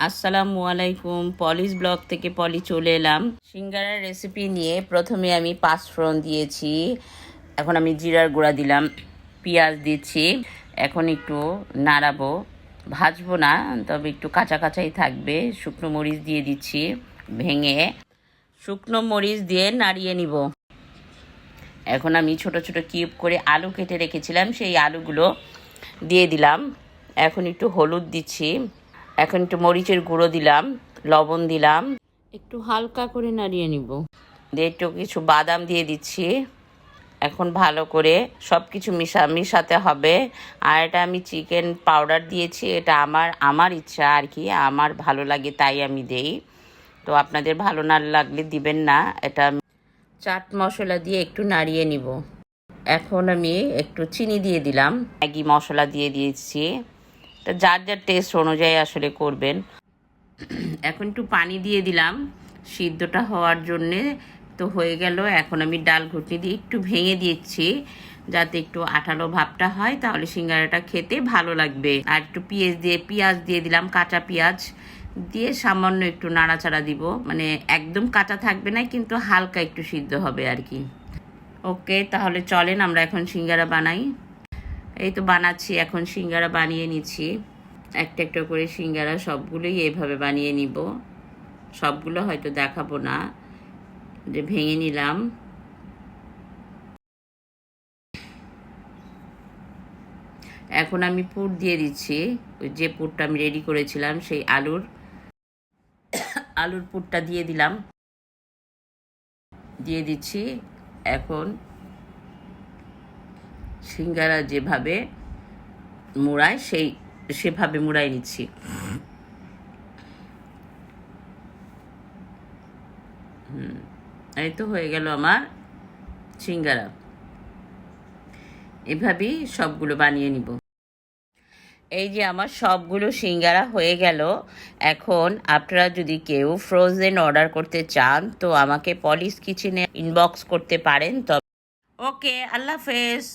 আসসালামু আলাইকুম, polish blog থেকে পলি চলে এলাম সিঙ্গারার রেসিপি নিয়ে। প্রথমে আমি পাঁচফোড়ন দিয়েছি, এখন আমি জিরার গুঁড়া দিলাম, পেঁয়াজ দিচ্ছি। এখন একটু নাড়াবো, ভাজবো না, তবে একটু কাঁচা কাঁচাই থাকবে। শুকনো মরিচ দিয়ে দিচ্ছি ভেঙে, শুকনো মরিচ দিয়ে নাড়িয়ে নিব। এখন আমি ছোট ছোট কিউব করে আলু কেটে রেখেছিলাম, সেই আলুগুলো দিয়ে দিলাম। এখন একটু হলুদ দিচ্ছি, এখন একটু মরিচের গুঁড়ো দিলাম, লবণ দিলাম, একটু হালকা করে নাড়িয়ে নিব। দিয়ে একটু কিছু বাদাম দিয়ে দিচ্ছি। এখন ভালো করে সব কিছু মিশাতে হবে। আর এটা আমি চিকেন পাউডার দিয়েছি, এটা আমার ইচ্ছা আর কি, আমার ভালো লাগে তাই আমি দেই। তো আপনাদের ভালো না লাগলে দিবেন না। এটা চাট মশলা দিয়ে একটু নাড়িয়ে নিব। এখন আমি একটু চিনি দিয়ে দিলাম, ম্যাগি মশলা দিয়ে দিয়েছি। এটা যার যার টেস্ট অনুযায়ী আসলে করবেন। এখন একটু পানি দিয়ে দিলাম সিদ্ধটা হওয়ার জন্যে। তো হয়ে গেল। এখন আমি ডাল ঘুটনি দিয়ে একটু ভেঙে দিচ্ছি, যাতে একটু আঠালো ভাবটা হয়, তাহলে সিঙ্গারাটা খেতে ভালো লাগবে। আর একটু পেঁয়াজ দিয়ে দিলাম, কাঁচা পেঁয়াজ দিয়ে সামান্য একটু নাড়াচাড়া দিব, মানে একদম কাঁচা থাকবে না, কিন্তু হালকা একটু সিদ্ধ হবে আর কি। ওকে, তাহলে চলেন আমরা এখন সিঙ্গারা বানাই। এই তো বানাচ্ছি, এখন সিঙ্গারা বানিয়ে নিচ্ছি। একটা একটা করে সিঙ্গারা সবগুলোই এভাবে বানিয়ে নিব। সবগুলো হয়তো দেখাবো না, যে ভেঙে নিলাম। এখন আমি পুর দিয়ে দিচ্ছি, ওই যে পুরটা আমি রেডি করেছিলাম সেই আলুর পুরটা দিয়ে দিলাম, দিয়ে দিচ্ছি। এখন সিঙ্গারা যেভাবে মুড়ায় সেভাবে মুড়াই নিচ্ছি। এই তো হয়ে গেল আমার সিঙ্গারা। এভাবেই সবগুলো বানিয়ে নিব। এই যে আমার সবগুলো সিঙ্গারা হয়ে গেল। এখন আপনারা যদি কেউ ফ্রোজেন অর্ডার করতে চান, তো আমাকে পলিশ কিচেনে ইনবক্স করতে পারেন। তবে ওকে, আল্লাহ হাফেজ।